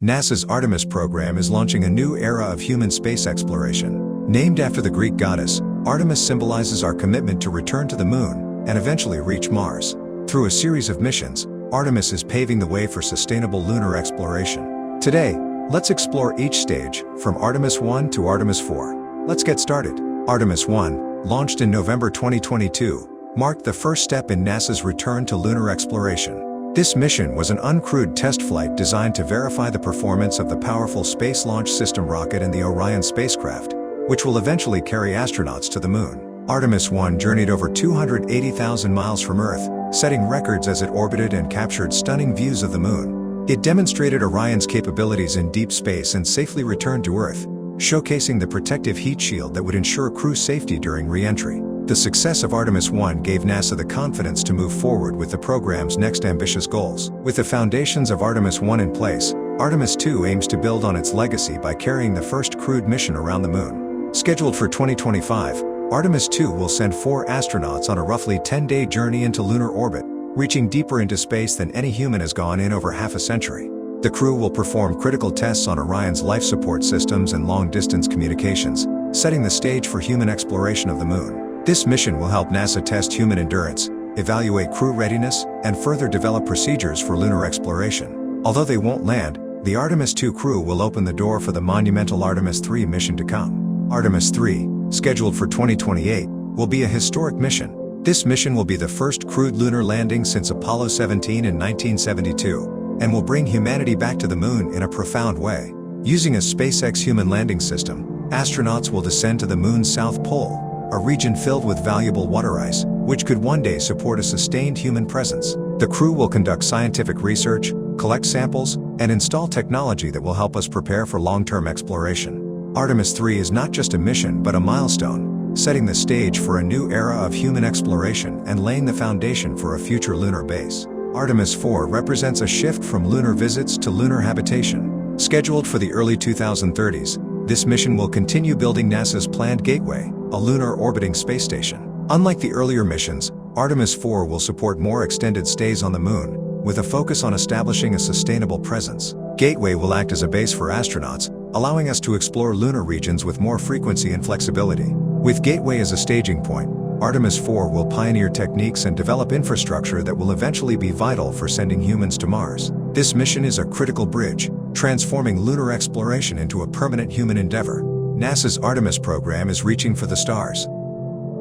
NASA's Artemis program is launching a new era of human space exploration. Named after the Greek goddess, Artemis symbolizes our commitment to return to the moon and eventually reach Mars. Through a series of missions, Artemis is paving the way for sustainable lunar exploration. Today, let's explore each stage, from Artemis I to Artemis IV. Let's get started. Artemis I, launched in November 2022, marked the first step in NASA's return to lunar exploration. This mission was an uncrewed test flight designed to verify the performance of the powerful Space Launch System rocket and the Orion spacecraft, which will eventually carry astronauts to the moon. Artemis I journeyed over 280,000 miles from Earth, setting records as it orbited and captured stunning views of the moon. It demonstrated Orion's capabilities in deep space and safely returned to Earth, showcasing the protective heat shield that would ensure crew safety during re-entry. The success of Artemis I gave NASA the confidence to move forward with the program's next ambitious goals. With the foundations of Artemis I in place, Artemis II aims to build on its legacy by carrying the first crewed mission around the moon. Scheduled for 2025, Artemis II will send 4 astronauts on a roughly 10-day journey into lunar orbit, reaching deeper into space than any human has gone in over half a century. The crew will perform critical tests on Orion's life support systems and long-distance communications, setting the stage for human exploration of the moon. This mission will help NASA test human endurance, evaluate crew readiness, and further develop procedures for lunar exploration. Although they won't land, the Artemis II crew will open the door for the monumental Artemis III mission to come. Artemis III, scheduled for 2028, will be a historic mission. This mission will be the first crewed lunar landing since Apollo 17 in 1972, and will bring humanity back to the moon in a profound way. Using a SpaceX human landing system, astronauts will descend to the moon's south pole, a region filled with valuable water ice, which could one day support a sustained human presence. The crew will conduct scientific research, collect samples, and install technology that will help us prepare for long-term exploration. Artemis III is not just a mission but a milestone, setting the stage for a new era of human exploration and laying the foundation for a future lunar base. Artemis IV represents a shift from lunar visits to lunar habitation. Scheduled for the early 2030s, this mission will continue building NASA's planned Gateway, a lunar orbiting space station. Unlike the earlier missions, Artemis IV will support more extended stays on the moon, with a focus on establishing a sustainable presence. Gateway will act as a base for astronauts, allowing us to explore lunar regions with more frequency and flexibility. With Gateway as a staging point, Artemis IV will pioneer techniques and develop infrastructure that will eventually be vital for sending humans to Mars. This mission is a critical bridge, transforming lunar exploration into a permanent human endeavor. NASA's Artemis program is reaching for the stars,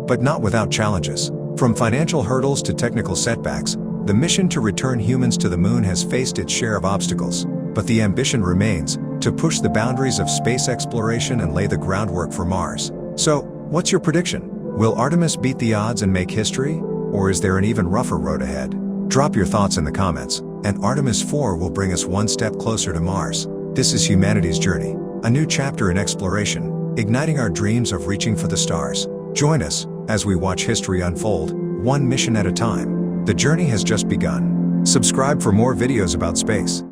but not without challenges. From financial hurdles to technical setbacks, the mission to return humans to the moon has faced its share of obstacles, but the ambition remains to push the boundaries of space exploration and lay the groundwork for Mars. So, what's your prediction? Will Artemis beat the odds and make history, or is there an even rougher road ahead? Drop your thoughts in the comments, and Artemis IV will bring us one step closer to Mars. This is humanity's journey, a new chapter in exploration, igniting our dreams of reaching for the stars. Join us as we watch history unfold, one mission at a time. The journey has just begun. Subscribe for more videos about space.